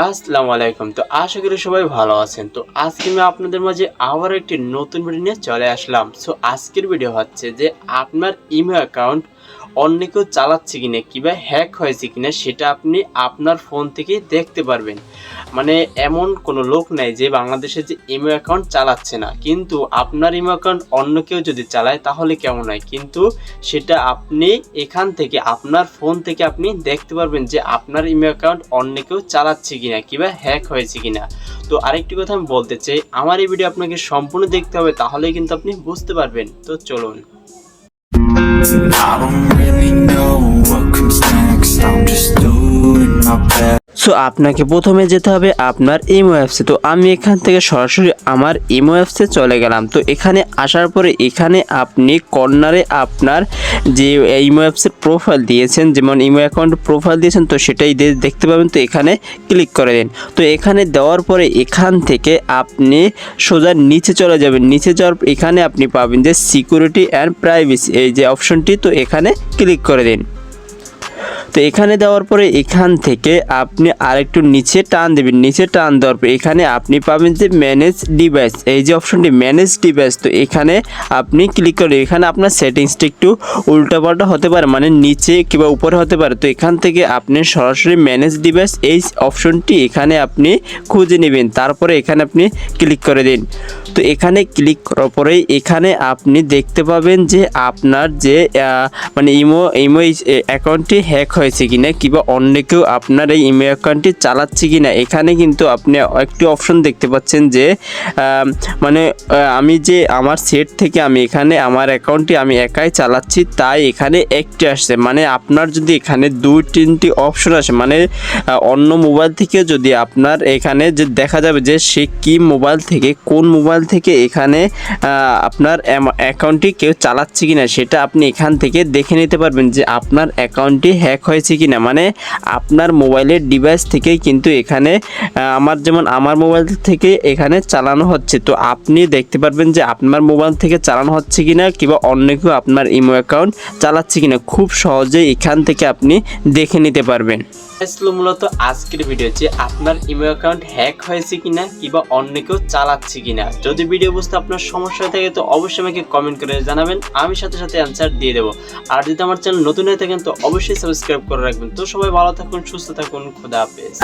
আসসালামু আলাইকুম। তো আশা করি সবাই ভালো আছেন। তো আজকে আমি আপনাদের মাঝে আবার একটি নতুন ভিডিও নিয়ে চলে আসলাম। সো আজকের ভিডিও হচ্ছে যে আপনার ইমেল অ্যাকাউন্ট অন্য কেউ চালাচ্ছে কিনা কিংবা হ্যাক হয়েছে কিনা সেটা আপনি আপনার ফোন থেকে দেখতে পারবেন। মানে এমন কোনো লোক নাই যে বাংলাদেশে যে ইমেল অ্যাকাউন্ট চালাচ্ছে না, কিন্তু আপনার ইমেল অ্যাকাউন্ট অন্য কেউ যদি চালায় তাহলে কেমন হয়, কিন্তু সেটা আপনি এখান থেকে আপনার ফোন থেকে আপনি দেখতে পারবেন যে আপনার ইমেল অ্যাকাউন্ট অন্য কেউ চালাচ্ছে কিনা কিংবা হ্যাক হয়েছে কিনা। তো আরেকটি কথা আমি বলতে চাই, আমার এই ভিডিও আপনাকে সম্পূর্ণ দেখতে হবে, তাহলেই কিন্তু আপনি বুঝতে পারবেন। তো চলুন। I don't really know what comes next. I'm just doing my best. So আপনাকে প্রথমে যেতে হবে আপনার ইমো অ্যাপসে। তো আমি এখান থেকে সরাসরি আমার ইমো অ্যাপসে চলে গেলাম। তো এখানে আসার পরে এখানে আপনি কর্নারে আপনার যে ইমো অ্যাপসের প্রোফাইল দিয়েছেন, যেমন ইমো অ্যাকাউন্ট প্রোফাইল দিয়েছেন, তো সেটাই দেখতে পাবেন। তো এখানে ক্লিক করে দিন। তো এখানে দেওয়ার পরে এখান থেকে আপনি সোজা নিচে চলে যাবেন। নিচে যাওয়ার এখানে আপনি পাবেন যে সিকিউরিটি অ্যান্ড প্রাইভেসি, এই যে অপশনটি, তো এখানে ক্লিক করে দিন। তো এখানে দেওয়ার পরে এখান থেকে আপনি আরেকটু নিচে টান দেবেন। নিচে টান দেওয়ার পরে এখানে আপনি পাবেন যে ম্যানেজ ডিভাইস, এই যে অপশনটি ম্যানেজ ডিভাইস, তো এখানে আপনি ক্লিক করে এখানে আপনার সেটিংসটা একটু উল্টাপাল্টা হতে পারে, মানে নিচে কিংবা উপরে হতে পারে। তো এখান থেকে আপনি সরাসরি ম্যানেজ ডিভাইস এই অপশনটি এখানে আপনি খুঁজে নেবেন, তারপরে এখানে আপনি ক্লিক করে দিন। তো এখানে ক্লিক করার পরে এখানে আপনি দেখতে পাবেন যে আপনার যে মানে ইমো অ্যাকাউন্টটি হ্যাক হয়েছে কিনা কিংবা অন্য কেউ আপনার এই ইমেল অ্যাকাউন্টটি চালাচ্ছে কিনা। এখানে কিন্তু আপনি একটি অপশন দেখতে পাচ্ছেন যে মানে আমি যে আমার সেট থেকে আমি এখানে আমার অ্যাকাউন্টটি আমি একাই চালাচ্ছি, তাই এখানে একটি আসছে। মানে আপনার যদি এখানে 2-3টি অপশন আসে, মানে অন্য মোবাইল থেকে যদি আপনার এখানে যে দেখা যাবে যে সে কি মোবাইল থেকে কোন মোবাইল থেকে এখানে আপনার অ্যাকাউন্টটি কেউ চালাচ্ছে কিনা, সেটা আপনি এখান থেকে দেখে নিতে পারবেন যে আপনার অ্যাকাউন্টটি হ্যাক হয়েছে কিনা। মানে আপনার মোবাইলের ডিভাইস থেকেই কিন্তু এখানে আমার মোবাইল থেকে এখানে চালানো হচ্ছে। তো আপনি দেখতে পারবেন যে আপনার মোবাইল থেকে চালানো হচ্ছে কিনা কিংবা অন্য কেউ আপনার ইমো অ্যাকাউন্ট চালাচ্ছে কিনা, খুব সহজেই এখান থেকে আপনি দেখে নিতে পারবেন। মূলত আজকের ভিডিও যে আপনার ইমেল অ্যাকাউন্ট হ্যাক হয়েছে কিনা কিংবা অন্য কেউ চালাচ্ছে কিনা। যদি ভিডিও বুঝতে আপনার সমস্যা হয়ে থাকে তো অবশ্যই আমাকে কমেন্ট করে জানাবেন, আমি সাথে সাথে অ্যান্সার দিয়ে দেবো। আর যদি আমার চ্যানেল নতুন হয়ে থাকেন তো অবশ্যই সাবস্ক্রাইব করে রাখবেন। তো সবাই ভালো থাকুন, সুস্থ থাকুন, খোদা হাফেজ।